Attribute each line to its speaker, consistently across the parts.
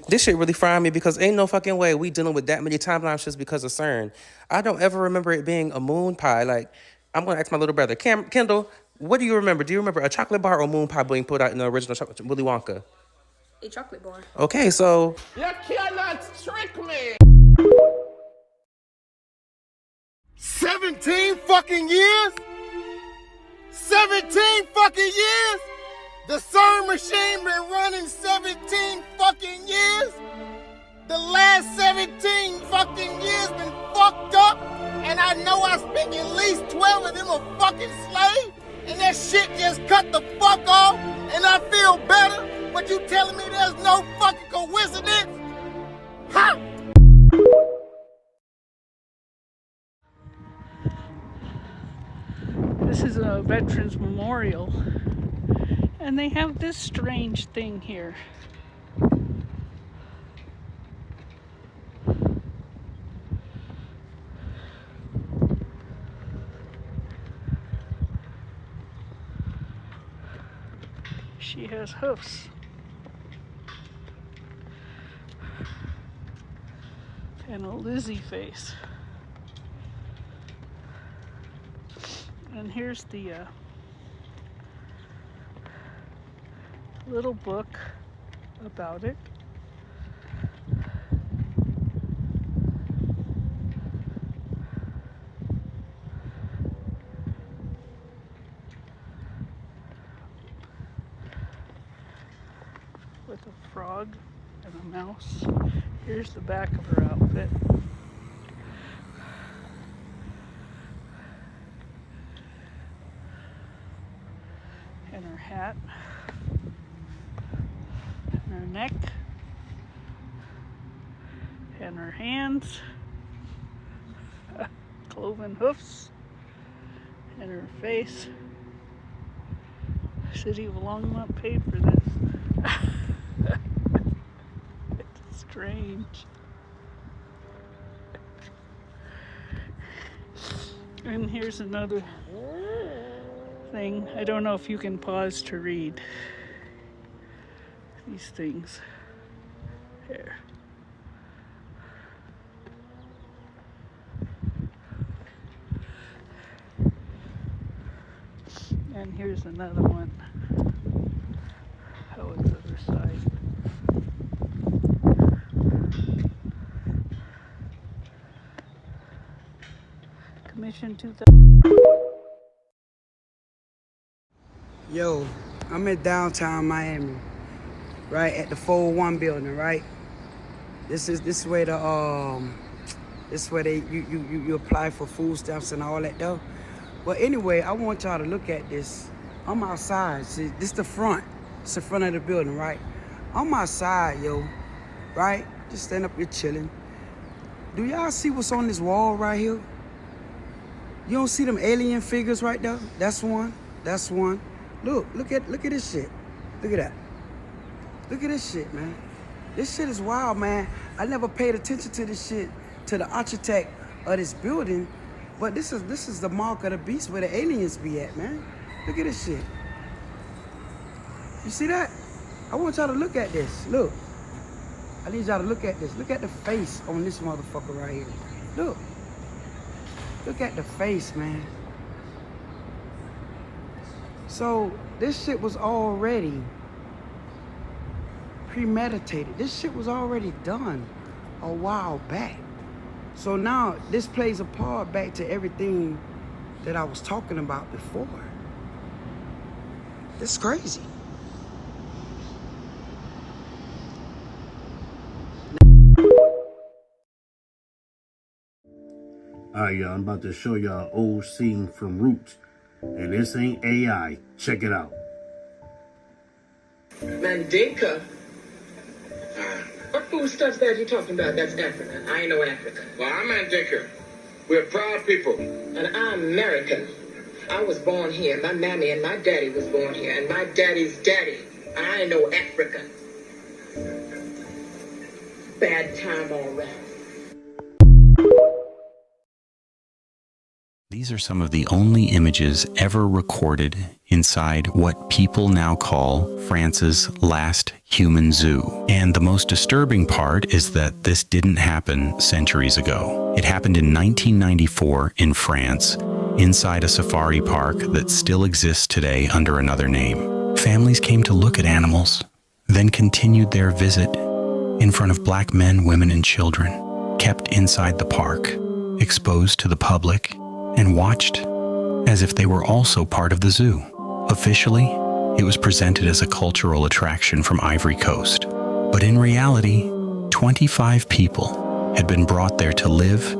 Speaker 1: This shit really frying me because ain't no fucking way we dealing with that many timelines just because of CERN. I don't ever remember it being a moon pie. Like, I'm gonna ask my little brother, Kendall, what do you remember? Do you remember a chocolate bar or moon pie being put out in the original Willy Wonka?
Speaker 2: A chocolate bar.
Speaker 1: Okay, so
Speaker 3: You cannot trick me!
Speaker 4: 17 fucking years? 17 fucking years? The CERN machine been running 17 fucking years? The last 17 fucking years been fucked up, and I know I speak at least 12 of them a fucking slave, and that shit just cut the fuck off, and I feel better, but you telling me there's no fucking coincidence? Ha!
Speaker 5: This is a Veterans Memorial, and they have this strange thing here. She has hoofs. And a Lizzie face. And here's the little book about it. With a frog and a mouse. Here's the back of her outfit. And her hat. And her neck. And her hands. Cloven hoofs. And her face. City of Longmont paid for this. It's strange. And here's another thing. I don't know if you can pause to read these things. Here. And here's another one. Oh, it's the other side. Commission 2000.
Speaker 6: Yo, I'm in downtown Miami, right at the 401 building, right? This is where you apply for food stamps and all that though. But anyway, I want y'all to look at this. I'm outside. See, this the front. It's the front of the building, right? I'm outside, yo, right? Just stand up here chilling. Do y'all see what's on this wall right here? You don't see them alien figures right there? That's one. That's one. Look at this shit. Look at that. Look at this shit, man. This shit is wild, man. I never paid attention to this shit, to the architect of this building, but this is the mark of the beast where the aliens be at, man. Look at this shit. You see that? I want y'all to look at this. Look. I need y'all to look at this. Look at the face on this motherfucker right here. Look. Look at the face, man. So this shit was already premeditated. This shit was already done a while back. So now this plays a part back to everything that I was talking about before. This is crazy.
Speaker 7: Alright, y'all, I'm about to show y'all an old scene from Roots. And this ain't AI. Check it out.
Speaker 8: Mandinka? What food stuff that you talking about? That's African. I ain't no African.
Speaker 9: Well, I'm Mandinka. We're proud people.
Speaker 8: And I'm American. I was born here. My mammy and my daddy was born here. And my daddy's daddy. I ain't no African. Bad time all around.
Speaker 2: These are some of the only images ever recorded inside what people now call France's last human zoo. And the most disturbing part is that this didn't happen centuries ago. It happened in 1994 in France, inside a safari park that still exists today under another name. Families came to look at animals, then continued their visit in front of black men, women, and children, kept inside the park, exposed to the public, and watched as if they were also part of the zoo. Officially, it was presented as a cultural attraction from Ivory Coast. But in reality, 25 people had been brought there to live,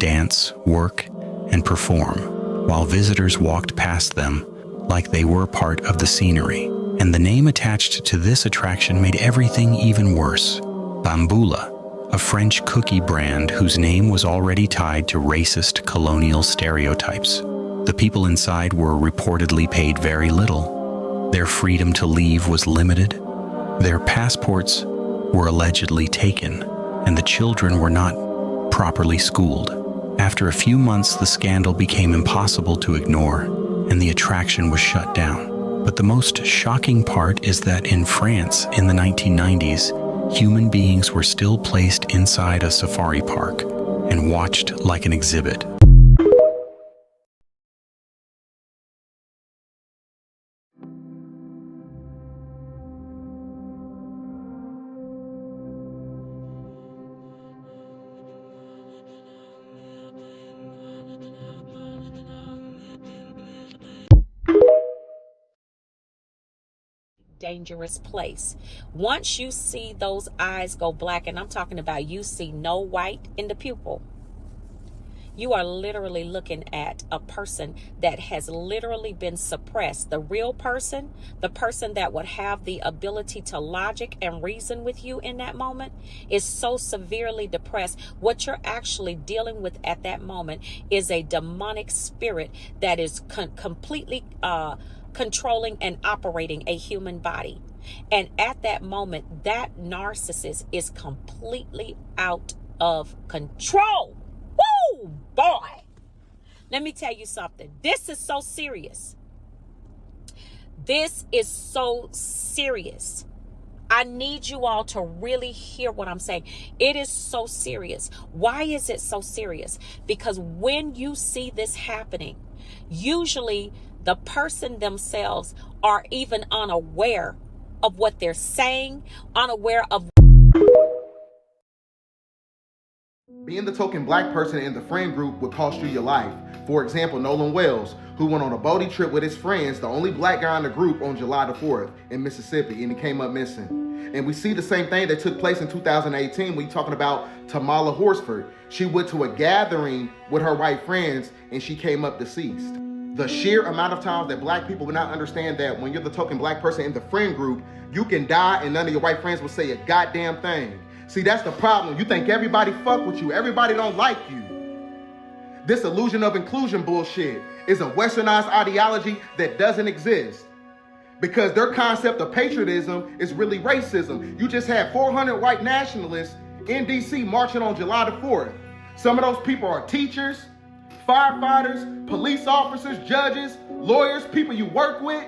Speaker 2: dance, work, and perform, while visitors walked past them like they were part of the scenery. And the name attached to this attraction made everything even worse. Bamboula, a French cookie brand whose name was already tied to racist colonial stereotypes. The people inside were reportedly paid very little. Their freedom to leave was limited. Their passports were allegedly taken, and the children were not properly schooled. After a few months, the scandal became impossible to ignore, and the attraction was shut down. But the most shocking part is that in France in the 1990s, human beings were still placed inside a safari park and watched like an exhibit.
Speaker 10: Dangerous place. Once you see those eyes go black, and I'm talking about you see no white in the pupil, you are literally looking at a person that has literally been suppressed. The real person, the person that would have the ability to logic and reason with you in that moment, is so severely depressed. What you're actually dealing with at that moment is a demonic spirit that is completely controlling and operating a human body. And at that moment, that narcissist is completely out of control. Woo, boy. Let me tell you something. This is so serious. This is so serious. I need you all to really hear what I'm saying. It is so serious. Why is it so serious? Because when you see this happening, usually the person themselves are even unaware of what they're saying, unaware of.
Speaker 11: Being the token black person in the friend group would cost you your life. For example, Nolan Wells, who went on a boating trip with his friends, the only black guy in the group, on July the 4th in Mississippi, and he came up missing. And we see the same thing that took place in 2018 when you're talking about Tamala Horsford. She went to a gathering with her white friends and she came up deceased. The sheer amount of times that black people will not understand that when you're the token black person in the friend group, you can die and none of your white friends will say a goddamn thing. See, that's the problem. You think everybody fuck with you. Everybody don't like you. This illusion of inclusion bullshit is a westernized ideology that doesn't exist. Because their concept of patriotism is really racism. You just had 400 white nationalists in DC marching on July the 4th. Some of those people are teachers, firefighters, police officers, judges, lawyers, people you work with.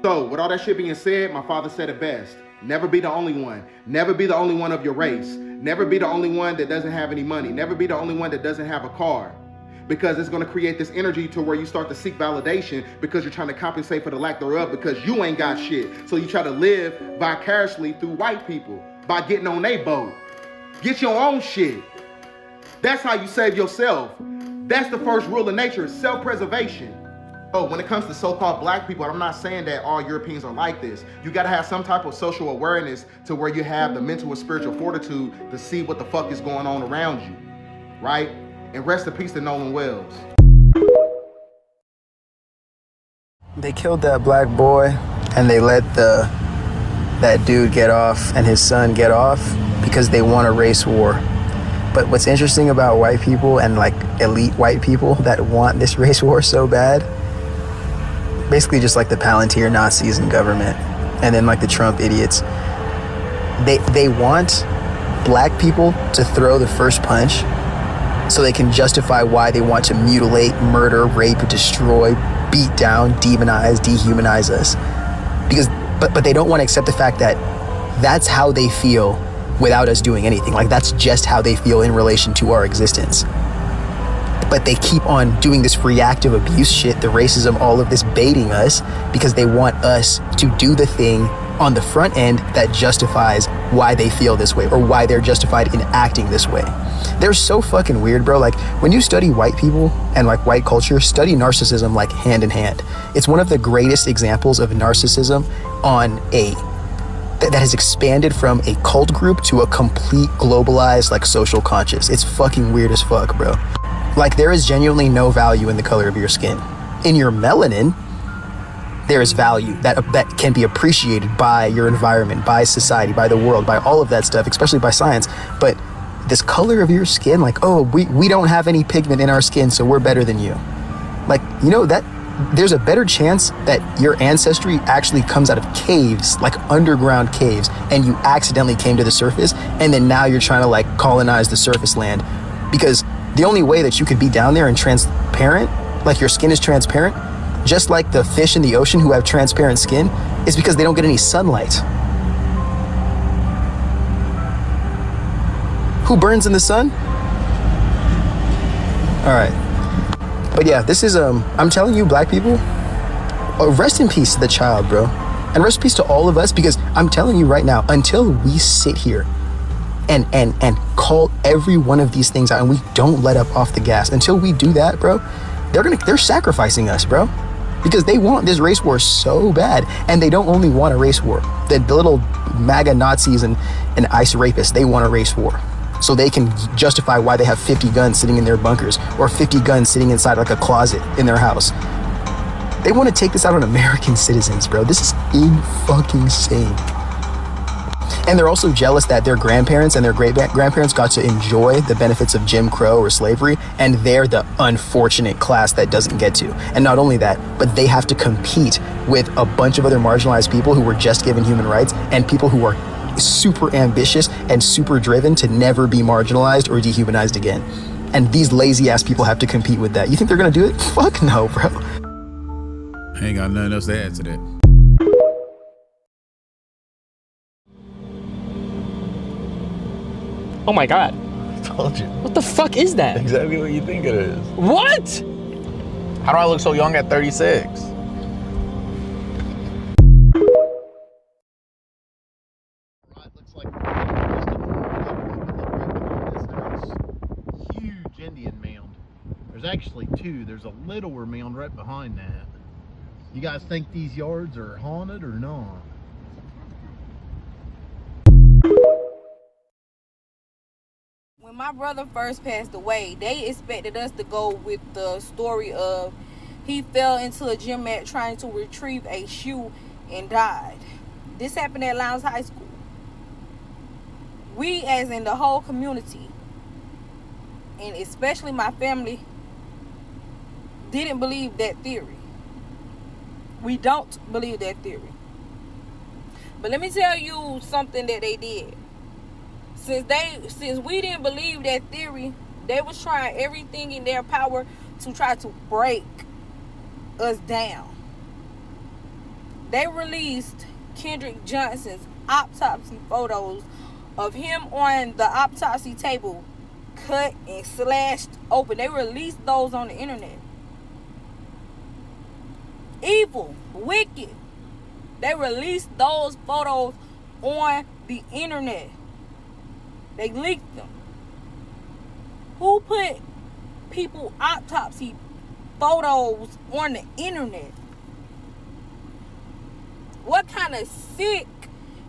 Speaker 11: So with all that shit being said, my father said it best. Never be the only one. Never be the only one of your race. Never be the only one that doesn't have any money. Never be the only one that doesn't have a car. Because it's going to create this energy to where you start to seek validation because you're trying to compensate for the lack thereof because you ain't got shit. So you try to live vicariously through white people by getting on their boat. Get your own shit. That's how you save yourself. That's the first rule of nature, is self-preservation. Oh, when it comes to so-called black people, I'm not saying that all Europeans are like this. You gotta have some type of social awareness to where you have the mental and spiritual fortitude to see what the fuck is going on around you, right? And rest in peace to Nolan Wells.
Speaker 12: They killed that black boy and they let that dude get off and his son get off because they won a race war. But what's interesting about white people and like elite white people that want this race war so bad, basically just like the Palantir Nazis in government and then like the Trump idiots, they want black people to throw the first punch so they can justify why they want to mutilate, murder, rape, destroy, beat down, demonize, dehumanize us. But they don't want to accept the fact that that's how they feel without us doing anything. Like, that's just how they feel in relation to our existence. But they keep on doing this reactive abuse shit, the racism, all of this, baiting us because they want us to do the thing on the front end that justifies why they feel this way or why they're justified in acting this way. They're so fucking weird, bro. Like, when you study white people and like white culture, study narcissism like hand in hand. It's one of the greatest examples of narcissism that has expanded from a cult group to a complete globalized like social conscious. It's fucking weird as fuck, bro. Like, there is genuinely no value in the color of your skin. In your melanin, there is value that can be appreciated by your environment, by society, by the world, by all of that stuff, especially by science. But this color of your skin, like, oh, we don't have any pigment in our skin, so we're better than you. Like, you know, that there's a better chance that your ancestry actually comes out of caves, like underground caves, and you accidentally came to the surface, and then now you're trying to like colonize the surface land. Because the only way that you could be down there and transparent, like your skin is transparent, just like the fish in the ocean who have transparent skin, is because they don't get any sunlight. Who burns in the sun? All right. But yeah, this is, I'm telling you, black people, rest in peace to the child, bro. And rest in peace to all of us, because I'm telling you right now, until we sit here and call every one of these things out and we don't let up off the gas, until we do that, bro, they're sacrificing us, bro. Because they want this race war so bad. And they don't only want a race war. The little MAGA Nazis and ICE rapists, they want a race war. So they can justify why they have 50 guns sitting in their bunkers or 50 guns sitting inside like a closet in their house. They want to take this out on American citizens, bro. This is fucking insane. And they're also jealous that their grandparents and their great-grandparents got to enjoy the benefits of Jim Crow or slavery, and they're the unfortunate class that doesn't get to. And not only that, but they have to compete with a bunch of other marginalized people who were just given human rights and people who are super ambitious and super driven to never be marginalized or dehumanized again. And these lazy ass people have to compete with that. You think they're gonna do it? Fuck no, bro.
Speaker 13: I ain't got nothing else to add to that.
Speaker 14: Oh my god.
Speaker 15: I told you.
Speaker 14: What the fuck is that?
Speaker 15: Exactly what you think it is.
Speaker 14: What?
Speaker 15: How do I look so young at 36?
Speaker 16: Huge Indian mound. There's actually two. There's a littler mound right behind that. You guys think these yards are haunted or not?
Speaker 17: When my brother first passed away, they expected us to go with the story of he fell into a gym mat trying to retrieve a shoe and died. This happened at Lowndes High School. We, as in the whole community, and especially my family, didn't believe that theory. We don't believe that theory. But let me tell you something that they did. Since we didn't believe that theory, they was trying everything in their power to try to break us down. They released Kendrick Johnson's autopsy photos of him on the autopsy table, cut and slashed open. They released those on the internet. Evil, wicked. They released those photos on the internet. They leaked them. Who put people autopsy photos on the internet? What kind of sick,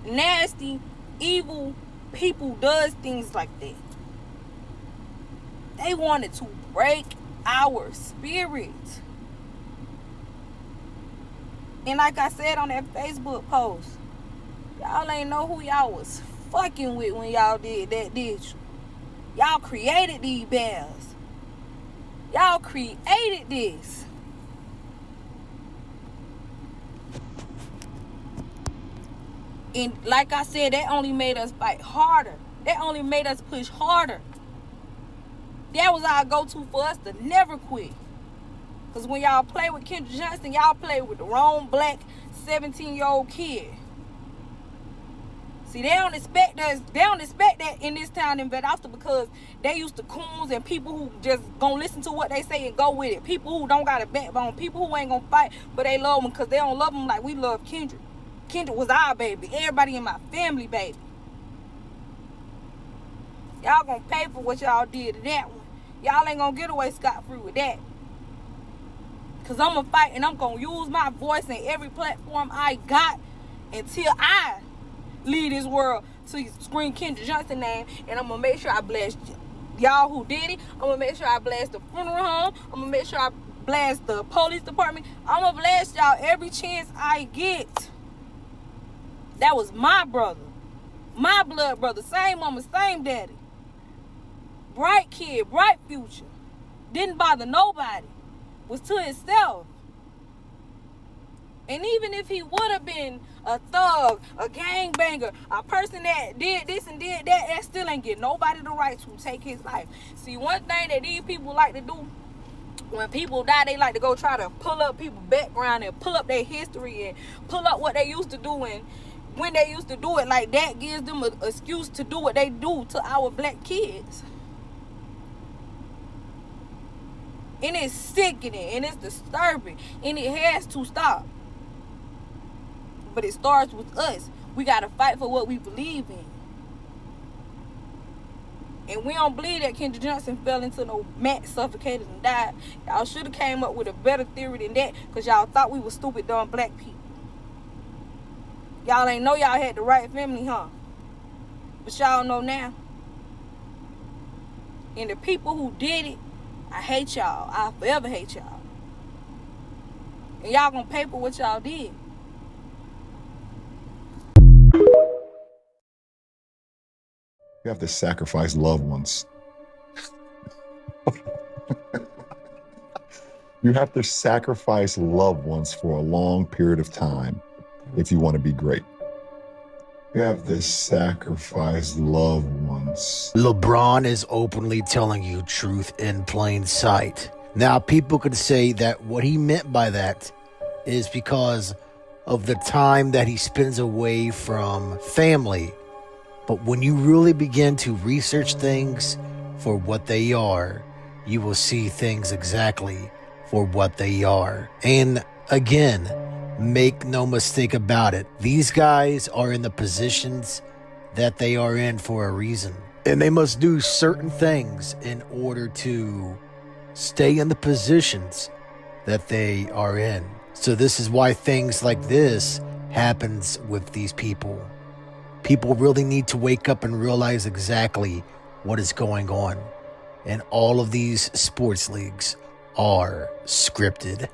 Speaker 17: nasty, evil people does things like that? They wanted to break our spirit. And like I said on that Facebook post, y'all ain't know who y'all was fucking with when y'all did that, did you? Y'all created these bears. Y'all created this. And like I said, that only made us fight harder. That only made us push harder. That was our go-to for us to never quit. Because when y'all play with Kendra Johnson, y'all play with the wrong black 17-year-old kid. See, they don't expect that in this town in Valdosta, because they used to coons and people who just gonna listen to what they say and go with it. People who don't got a backbone. People who ain't gonna fight, but they love them because they don't love them like we love Kendra. Kendra was our baby. Everybody in my family, baby. Y'all gonna pay for what y'all did to that one. Y'all ain't gonna get away scot-free with that. Because I'm gonna fight and I'm gonna use my voice in every platform I got until I leave this world to scream Kendra Johnson name. And I'm gonna make sure I blast y'all who did it. I'm gonna make sure I blast the funeral home. I'm gonna make sure I blast the police department. I'm gonna blast y'all every chance I get. That was my brother, my blood brother, same mama, same daddy. Bright kid, bright future. Didn't bother nobody. Was to himself. And even if he would have been a thug, a gangbanger, a person that did this and did that, that still ain't give nobody the right to take his life. See, one thing that these people like to do, when people die, they like to go try to pull up people's background and pull up their history and pull up what they used to do. And when they used to do it like that, gives them an excuse to do what they do to our black kids. And it's sickening and it's disturbing and it has to stop. But it starts with us. We gotta fight for what we believe in. And we don't believe that Kendra Johnson fell into no mat, suffocated, and died. Y'all should have came up with a better theory than that, because y'all thought we were stupid, dumb black people. Y'all ain't know y'all had the right family, huh? But y'all know now. And the people who did it, I hate y'all. I forever hate y'all. And y'all gonna pay for what y'all did.
Speaker 14: You have to sacrifice loved ones. You have to sacrifice loved ones for a long period of time if you want to be great. You have to sacrifice loved ones.
Speaker 18: LeBron is openly telling you truth in plain sight. Now, people could say that what he meant by that is because of the time that he spends away from family. But when you really begin to research things for what they are, you will see things exactly for what they are. And again, make no mistake about it. These guys are in the positions that they are in for a reason. And they must do certain things in order to stay in the positions that they are in. So this is why things like this happens with these people. People really need to wake up and realize exactly what is going on. And all of these sports leagues are scripted.